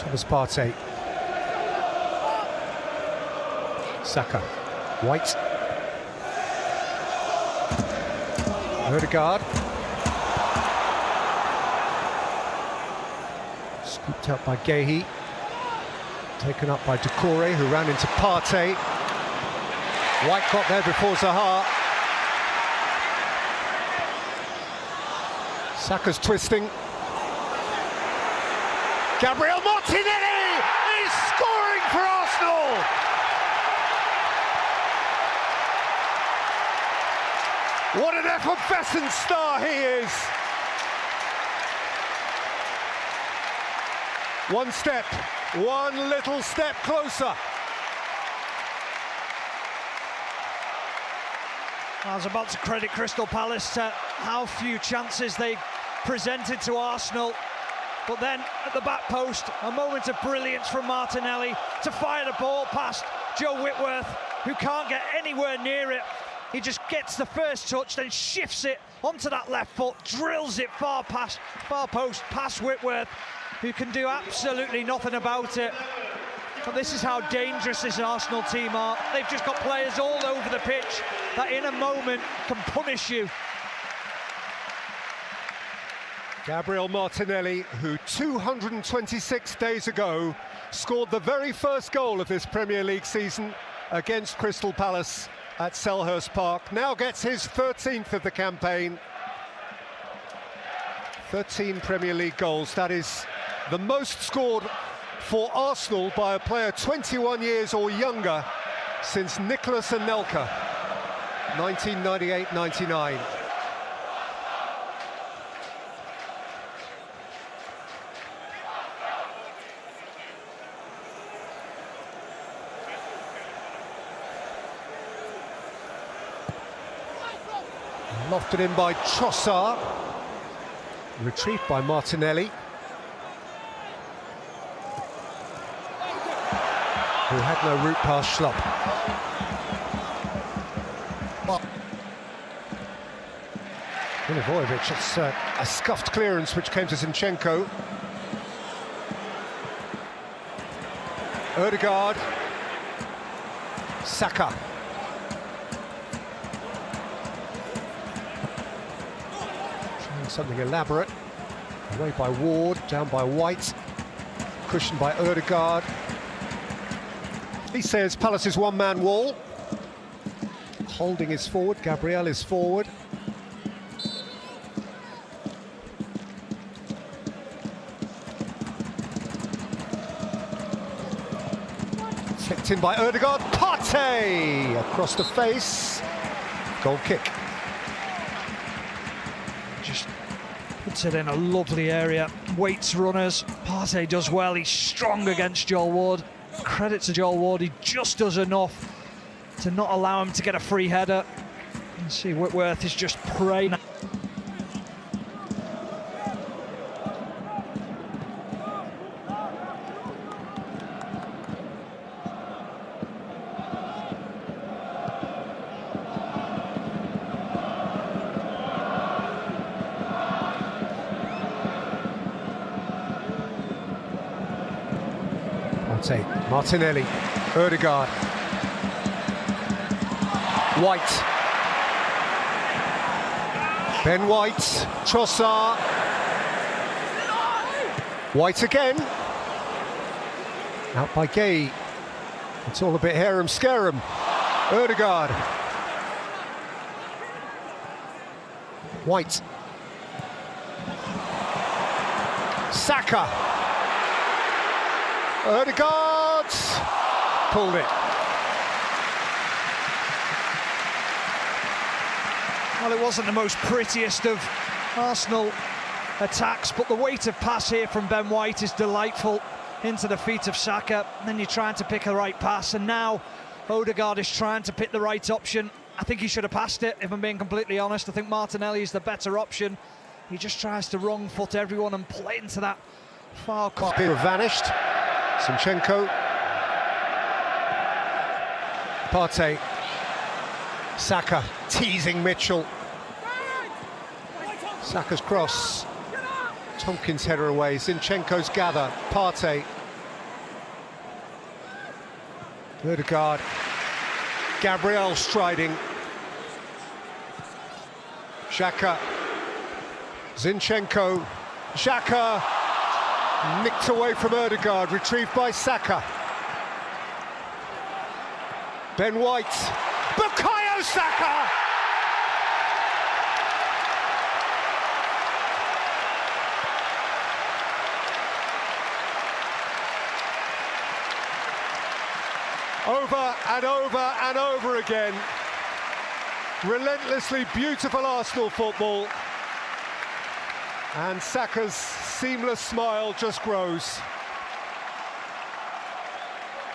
Thomas Partey. Saka. White. Ødegaard. Scooped out by Guéhi. Taken up by Doucouré, who ran into Partey. White got there before Zaha. Saka's twisting. Gabriel Martinelli is scoring for Arsenal! What an effervescent star he is! One little step closer. I was about to credit Crystal Palace to how few chances they presented to Arsenal, but then at the back post, a moment of brilliance from Martinelli to fire the ball past Joe Whitworth, who can't get anywhere near it. He just gets the first touch, then shifts it onto that left foot, drills it far post past Whitworth, who can do absolutely nothing about it. But this is how dangerous this Arsenal team are. They've just got players all over the pitch that in a moment can punish you. Gabriel Martinelli, who 226 days ago scored the very first goal of this Premier League season against Crystal Palace at Selhurst Park, now gets his 13th of the campaign. 13 Premier League goals, that is the most scored for Arsenal by a player 21 years or younger since Nicolas Anelka, 1998-99. Lofted in by Trossard. Retrieved by Martinelli, who had no route past Schlupp. Milivojevic, it's a scuffed clearance which came to Zinchenko. Ødegaard. Saka. Trying something elaborate. Away by Ward, down by White. Cushioned by Ødegaard. He says Palace's one-man wall. Holding is forward, Gabriel is forward. Flicked in by Ødegaard. Partey across the face. Goal kick. Just puts it in a lovely area. Waits runners. Partey does well. He's strong against Joel Ward. Credit to Joel Ward, he just does enough to not allow him to get a free header. You see Whitworth is just praying. Martinelli, Ødegaard, White, Ben White, Trossard, White again, out by Guéhi. It's all a bit harum-scarum. Ødegaard, White, Saka, Ødegaard. Pulled it. Well, it wasn't the most prettiest of Arsenal attacks, but the weight of pass here from Ben White is delightful into the feet of Saka. And then you're trying to pick the right pass, and now Ødegaard is trying to pick the right option. I think he should have passed it, if I'm being completely honest. I think Martinelli is the better option. He just tries to wrong foot everyone and play into that far corner. Vanished. Zinchenko. Partey. Saka teasing Mitchell. Saka's cross. Tompkins' header away. Zinchenko's gather. Partey. Ødegaard. Gabriel striding. Xhaka. Zinchenko. Xhaka. Nicked away from Ødegaard, retrieved by Saka. Ben White. Bukayo Saka! Over and over and over again. Relentlessly beautiful Arsenal football. And Saka's seamless smile just grows.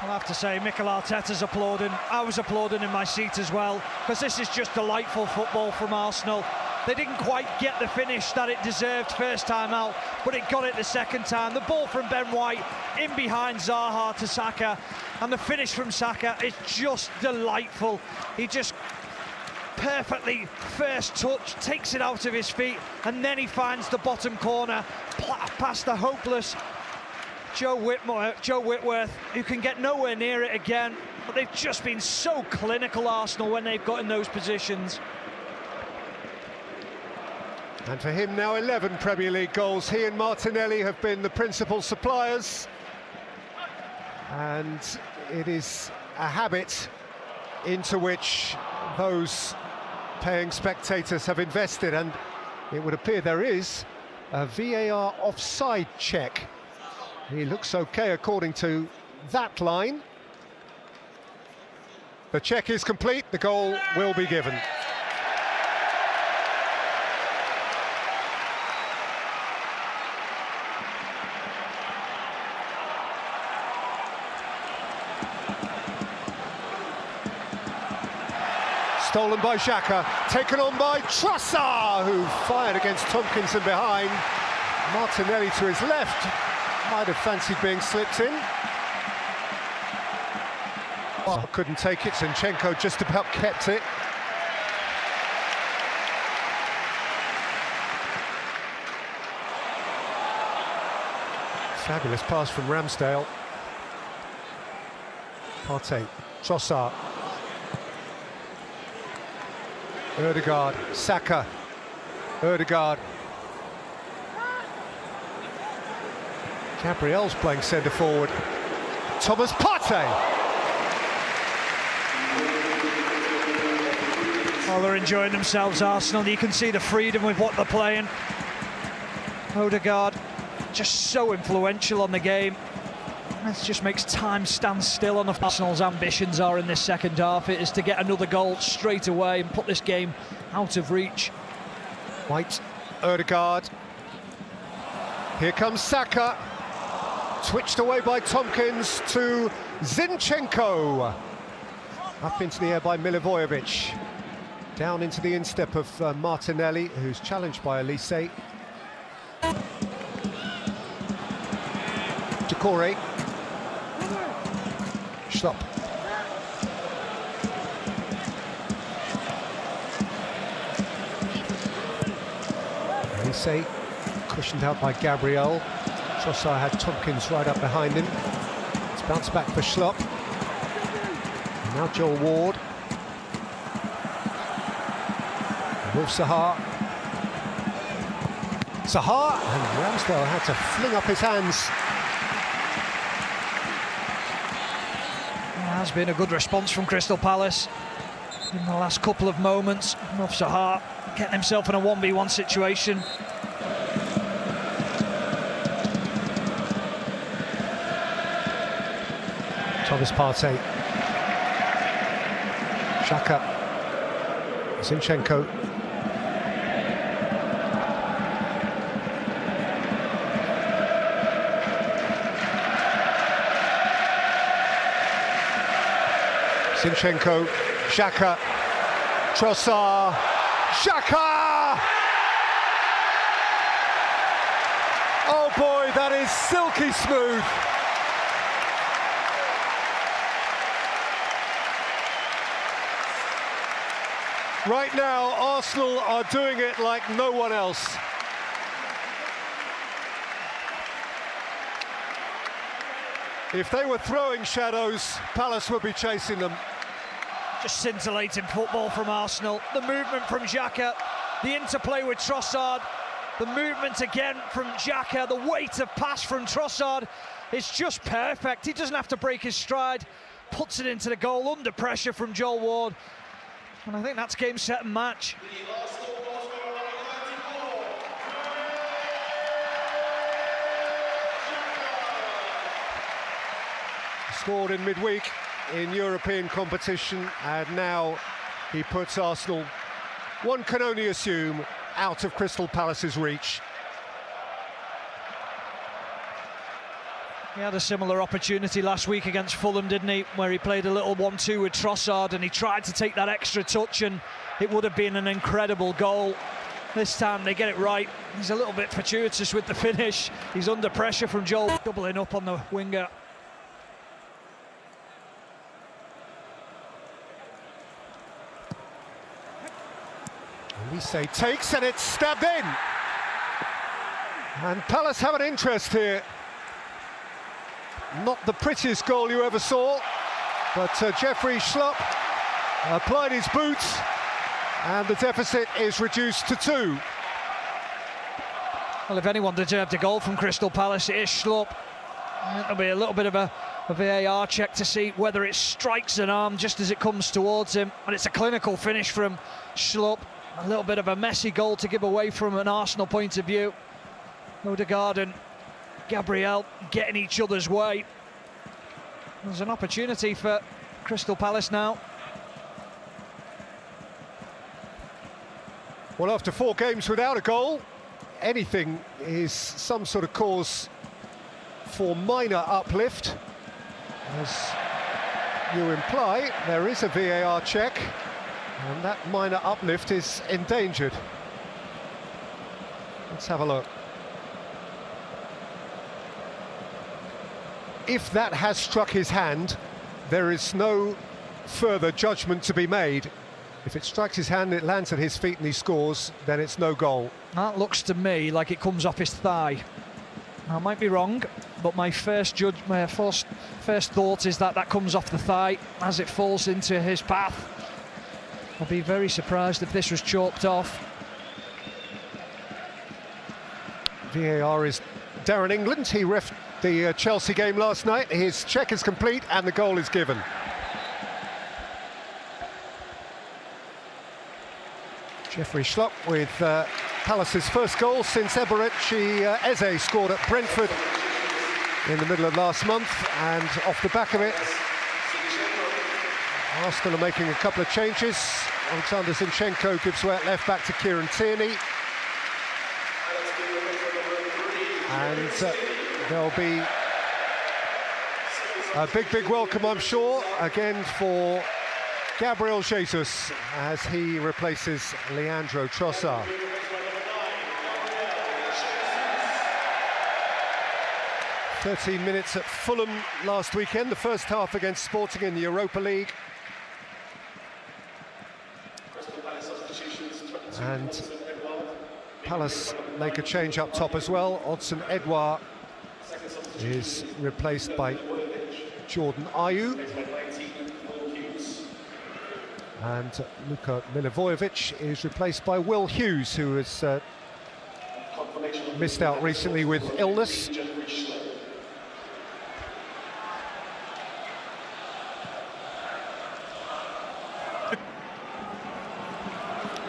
I'll have to say, Mikel Arteta's applauding. I was applauding in my seat as well, because this is just delightful football from Arsenal. They didn't quite get the finish that it deserved first time out, but it got it the second time. The ball from Ben White in behind Zaha to Saka, and the finish from Saka is just delightful. He just perfectly, first touch, takes it out of his feet, and then he finds the bottom corner past the hopeless Joe Whitworth, who can get nowhere near it again. But they've just been so clinical, Arsenal, when they've got in those positions. And for him now 11 Premier League goals. He and Martinelli have been the principal suppliers, and it is a habit into which those paying spectators have invested, and it would appear there is a VAR offside check. He looks okay according to that line. The check is complete, the goal will be given. Stolen by Xhaka, taken on by Trossard, who fired against Tompkinson behind. Martinelli to his left, might have fancied being slipped in. Oh, couldn't take it, Zinchenko just about kept it. Fabulous pass from Ramsdale. Partey, Trossard. Ødegaard, Saka, Ødegaard. Gabriel's playing centre forward. Thomas Partey. Oh, they're enjoying themselves, Arsenal. You can see the freedom with what they're playing. Ødegaard, just so influential on the game. This just makes time stand still on the Arsenal's ambitions are in this second half. It is to get another goal straight away and put this game out of reach. White, Ødegaard. Here comes Saka. Twitched away by Tompkins to Zinchenko. Up into the air by Milivojevic. Down into the instep of Martinelli, who's challenged by Elise. Doucouré. Schlupp. Elise, cushioned out by Gabriel. Trossard had Tompkins right up behind him. It's bounced back for Schlupp. And now Joel Ward. Wolf Zaha. Zaha, and Ramsdale had to fling up his hands. There has been a good response from Crystal Palace in the last couple of moments. Wolf Zaha getting himself in a 1v1 situation. Thomas Partey. Xhaka. Zinchenko. Zinchenko, Xhaka, Trossard, Xhaka! Oh boy, that is silky smooth. Right now, Arsenal are doing it like no one else. If they were throwing shadows, Palace would be chasing them. Just scintillating football from Arsenal. The movement from Xhaka, the interplay with Trossard, the movement again from Xhaka, the weight of pass from Trossard is just perfect. He doesn't have to break his stride, puts it into the goal under pressure from Joel Ward. And I think that's game, set and match. Scored in midweek in European competition, and now he puts Arsenal, one can only assume, out of Crystal Palace's reach. He had a similar opportunity last week against Fulham, didn't he, where he played a little 1-2 with Trossard and he tried to take that extra touch and it would have been an incredible goal. This time they get it right. He's a little bit fortuitous with the finish. He's under pressure from Joel, doubling up on the winger. Olise takes and it's stabbed in. And Palace have an interest here. Not the prettiest goal you ever saw, but Jeffrey Schlupp applied his boots and the deficit is reduced to 2. Well, if anyone deserved a goal from Crystal Palace, it is Schlupp. There'll be a little bit of a VAR check to see whether it strikes an arm just as it comes towards him, but it's a clinical finish from Schlupp. A little bit of a messy goal to give away from an Arsenal point of view. Odegaard and Gabriel getting each other's way. There's an opportunity for Crystal Palace now. Well, after 4 games without a goal, anything is some sort of cause for minor uplift. As you imply, there is a VAR check, and that minor uplift is endangered. Let's have a look. If that has struck his hand, there is no further judgment to be made. If it strikes his hand, it lands at his feet and he scores, then it's no goal. That looks to me like it comes off his thigh. I might be wrong, but my first thought is that that comes off the thigh as it falls into his path. I'd be very surprised if this was chalked off. VAR is Darren England. He reffed the Chelsea game last night. His check is complete and the goal is given. Jeffrey Schlupp with Palace's first goal since Eberechi Eze scored at Brentford in the middle of last month, and off the back of it, Arsenal are making a couple of changes. Alexander Zinchenko gives way at left back to Kieran Tierney. And there'll be a big welcome, I'm sure, again for Gabriel Jesus as he replaces Leandro Trossard. "13 minutes at Fulham last weekend, the first half against Sporting in the Europa League. And Palace make a change up top as well. Odsonne Edouard is replaced by Jordan Ayew. And Luka Milivojevic is replaced by Will Hughes, who has missed out recently with illness.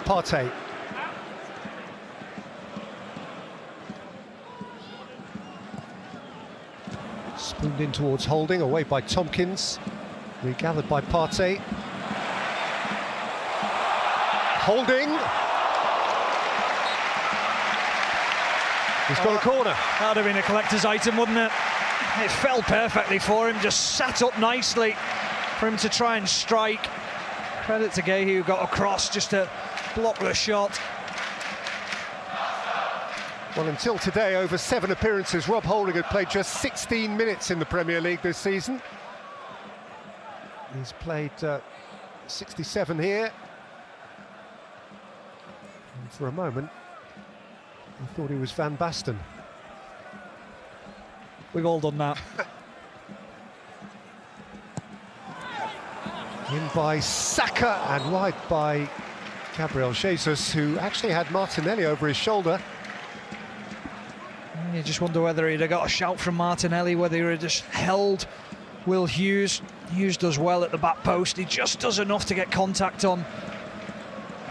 Partey. Spooned in towards Holding, away by Tompkins. Regathered by Partey. Holding. He's got a corner. That would have been a collector's item, wouldn't it? It fell perfectly for him, just sat up nicely for him to try and strike. Credit to Gahey, who got across just to block the shot. Well, until today, over 7 appearances, Rob Holding had played just 16 minutes in the Premier League this season. He's played 67 here. And for a moment, I thought he was Van Basten. We've all done that. In by Saka and wide by Gabriel Jesus, who actually had Martinelli over his shoulder. You just wonder whether he'd have got a shout from Martinelli, whether he'd have just held Will Hughes. Hughes does well at the back post. He just does enough to get contact on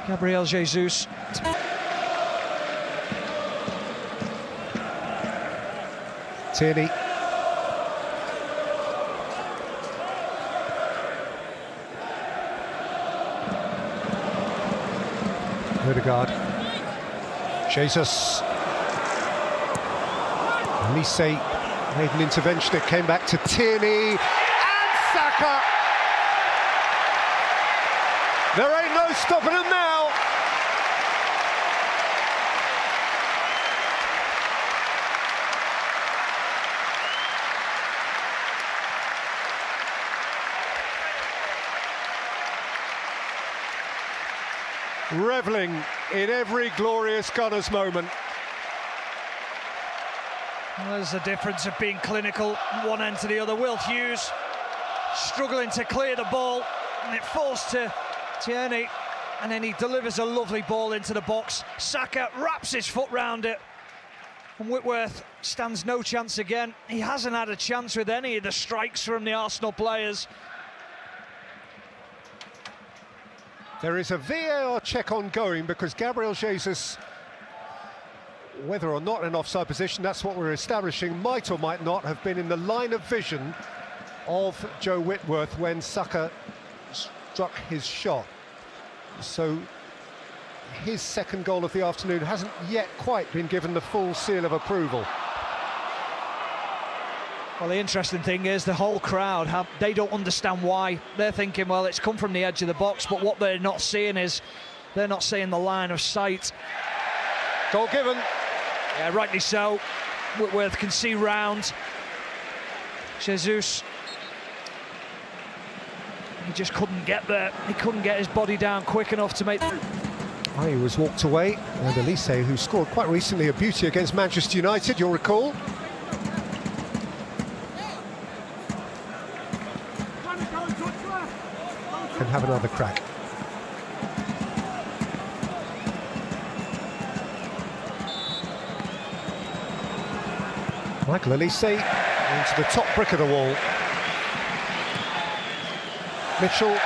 Gabriel Jesus. Tierney. Ødegaard. Jesus. Elise made an intervention, it came back to Tierney and Saka. There ain't no stopping him now. Revelling in every glorious Gunners moment. Well, there's the difference of being clinical one end to the other. Will Hughes struggling to clear the ball, and it falls to Tierney, and then he delivers a lovely ball into the box. Saka wraps his foot round it, and Whitworth stands no chance again. He hasn't had a chance with any of the strikes from the Arsenal players. There is a VAR check ongoing because Gabriel Jesus, whether or not in offside position, that's what we're establishing, might or might not have been in the line of vision of Joe Whitworth when Saka struck his shot. So his second goal of the afternoon hasn't yet quite been given the full seal of approval. Well, the interesting thing is the whole crowd, they don't understand why. They're thinking, well, it's come from the edge of the box, but what they're not seeing is they're not seeing the line of sight. Goal given. Yeah, rightly so. Whitworth can see round. Jesus, he just couldn't get there. He couldn't get his body down quick enough to make... He was walked away, and Elise, who scored quite recently a beauty against Manchester United, you'll recall. Can have another crack. Michael Elise into the top brick of the wall. Mitchell.